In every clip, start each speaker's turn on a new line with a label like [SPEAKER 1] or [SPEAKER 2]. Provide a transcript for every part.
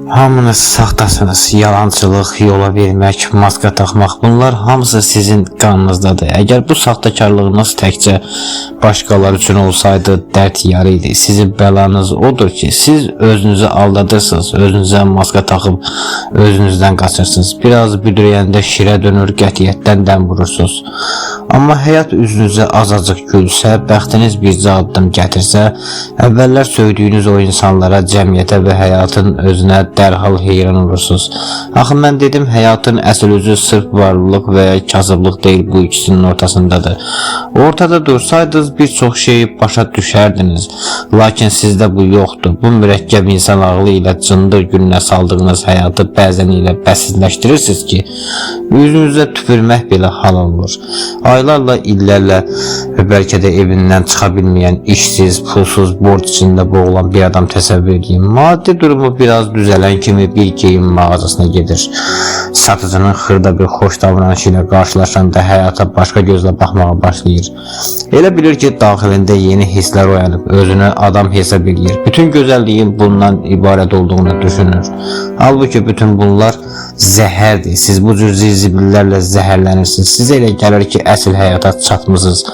[SPEAKER 1] Hamınız saxtasınız, yalancılıq, yola vermək, maska taxmaq, bunlar hamısı sizin qanınızdadır. Əgər bu saxtakarlığınız təkcə başqaları üçün olsaydı dərd yarı idi. Sizin bəlanız odur ki, siz özünüzü aldadırsınız, özünüzə maska taxıb özünüzdən qaçırsınız. Biraz büdrəyəndə şirə dönür, qətiyyətdən dəm vurursunuz. Amma həyat üzünüzə azacıq gülsə, bəxtiniz bircə addım gətirsə, əvvəllər söydüyünüz o insanlara, cəmiyyətə və həyatın özünə dərhal heyran olursunuz. Axı mən dedim, həyatın əsl üzü sırf varlılıq və ya kasıblıq deyil, bu ikisinin ortasındadır. Ortada dursaydınız bir çox şeyi başa düşərdiniz. Lakin sizdə bu yoxdur. Bu mürəkkəb insan ağlı ilə cındır gününə saldığınız həyatı bəzən ilə bəsizləşdirirsiniz ki, üzünüzə tüpürmək belə halal olur. Aylarla, illərlə və bəlkə də evindən çıxa bilməyən, işsiz, pulsuz, borc içində boğulan bir adam təsəvvür edeyim. Maddi durumu biraz düzələn kimi bir geyim mağazasına gedir. Satıcının xırda bir xoş davranışı ilə qarşılaşanda həyata başqa gözlə baxmağa başlayır. Elə bilir ki, daxilində yeni hisslər oyanıb, özünü adam hesab edir. Bütün gözəlliyin bundan ibarət olduğunu düşünür. Halbuki bütün bunlar zəhərdir. Siz bu cür zibillərlə zəhərlənirsiniz. Sizə elə gəlir ki, əsl həyata çatmısınız.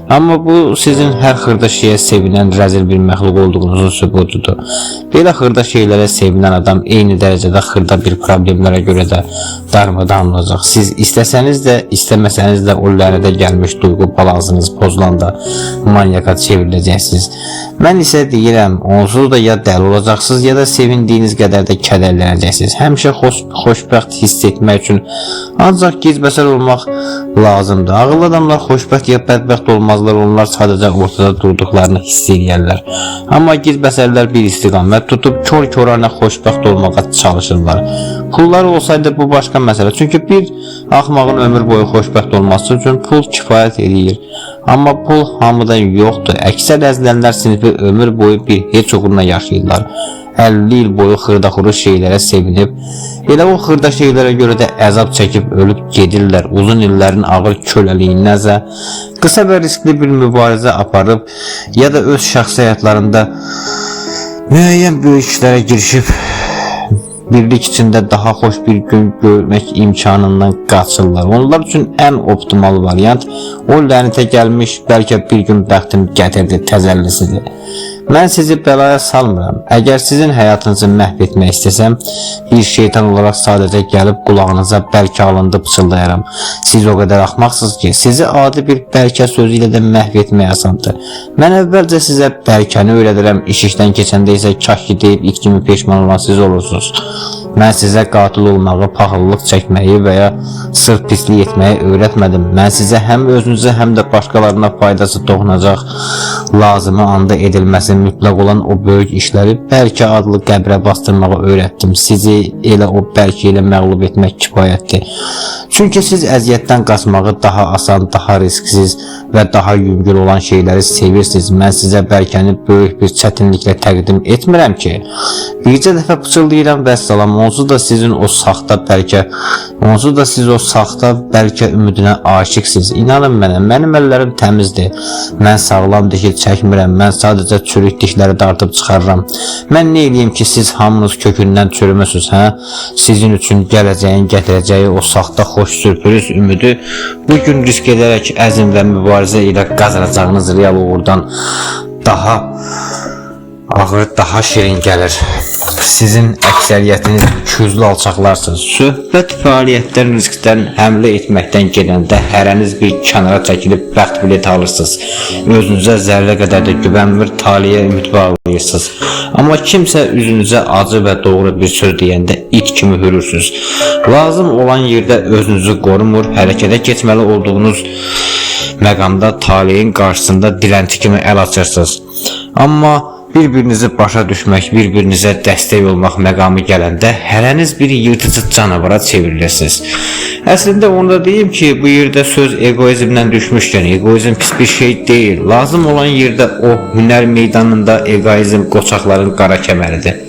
[SPEAKER 1] Amma bu sizin hər xırda şeyə sevinən rəzil bir məxluq olduğunuzun sübutudur. Belə xırda şeylərə sevinən adam eyni dərəcədə xırda bir problemlərə görə də darmadağın olacaq. Siz istəsəniz də, istəməsəniz də o lənətə gəlmiş duyğu balansınız pozulanda manyaka çevriləcəksiniz. Mən isə deyirəm, onsuz da ya dəli olacaqsınız, ya da sevindiyiniz qədər də kədərlənəcəksiniz. Həmişə xoşbəxt hiss etmək üçün ancaq gizbəsər olmaq lazımdır. Ağıllı adamlar xoşbəxt ya bədbəxt olmazlar, onlar sadəcə ortada durduqlarını hiss edirlər. Amma gizbəsərlər bir istiqamət tutub kör-körənə xoşbəxt olmağa çalışırlar. Pulları olsaydı bu başqa məsələ. Çünki bir axmağın ömür boyu xoşbəxt olması üçün pul kifayət edir. Amma pul hamıdan yoxdur. Əksər əzlənlər sinifi ömür boyu bir heç uğruna yaşayırlar. 50 il boyu xırda-xuru şeylərə sevinib, elə o xırda şeylərə görə də əzab çəkib ölüb gedirlər. Uzun illərin ağır köləliyinəzə qısa və riskli bir mübarizə aparıb, ya da öz şəxsi həyatlarında müəyyən böyük işlərə girişib, birlik içində daha xoş bir gün görmək imkanından qaçırlar. Onlar üçün ən optimal variant o lənətə gəlmiş, bəlkə bir gün bəxtin gətirdi təzəllisidir. Mən sizi bəlaya salmıram. Əgər sizin həyatınızı məhv etmək istəsəm, bir şeytan olaraq sadəcə gəlib qulağınıza bəlkə alındı pıçıldayaram. Siz o qədər axmaqsınız ki, sizi adi bir bəlkə sözü ilə də məhv etmək asandır. Mən əvvəlcə sizə bəlkəni öyrədirəm, iş işdən keçəndə isə kaş ki deyib ilk kimi peşman olan siz olursunuz. Mən sizə qatil olmağı, paxıllıq çəkməyi və ya sırf pislik etməyi öyrətmədim. Mən sizə həm özünüzə, həm də başqalarına faydası toxunacaq, lazımı anda edilməsi mütləq olan o böyük işləri bəlkə adlı qəbrə bastırmağı öyrətdim. Sizi elə o bəlkə ilə məğlub etmək kifayətdir. Çünki siz əziyyətdən qaçmağı daha asan, daha risksiz və daha yüngül olan şeyləri sevirsiniz. Mən sizə bəlkəni böyük bir çətinliklə təqdim etmirəm ki, bircə dəfə pıçıldayıram və salam. Onsuz da sizin o saxta bəlkə, onsuz da siz o saxta bəlkə ümidinə aşiqsiniz. İnanın mənə, mənim əllərim təmizdir. Mən sağlam dişi çəkmirəm, mən sadəcə çürük dişləri dartıb çıxarıram. Mən nə eləyim ki, siz hamınız kökündən çürümüsünüz, hə? Sizin üçün gələcəyin gətirəcəyi o saxta xoş sürpriz ümidi bugün risk edərək əzm və mübarizə ilə qazanacağınız real uğurdan daha ağır, daha şirin gəlir. Sizin əksəriyyətiniz küzlü alçaqlarsınız. Söhbət fəaliyyətdən, riskdən, həmlə etməkdən gedəndə hərəniz bir kənara çəkilib bəxt bileti alırsınız. Özünüzə zərrə qədər də güvənmir, taliyə ümid bağlayırsınız. Amma kimsə üzünüzə acı və doğru bir söz deyəndə it kimi hürürsünüz. Lazım olan yerdə özünüzü qorumur, hərəkətə keçməli olduğunuz məqamda taliyin qarşısında dilənçi kimi əl açırsınız. Amma bir-birinizi başa düşmək, bir-birinizə dəstək olmaq məqamı gələndə hərəniz bir yırtıcı canavara çevrilirsiniz. Əslində onu da deyim ki, bu yerdə söz egoizmdən düşmüşkən, egoizm pis bir şey deyil. Lazım olan yerdə o hünər meydanında egoizm qoçaqların qara kəməridir.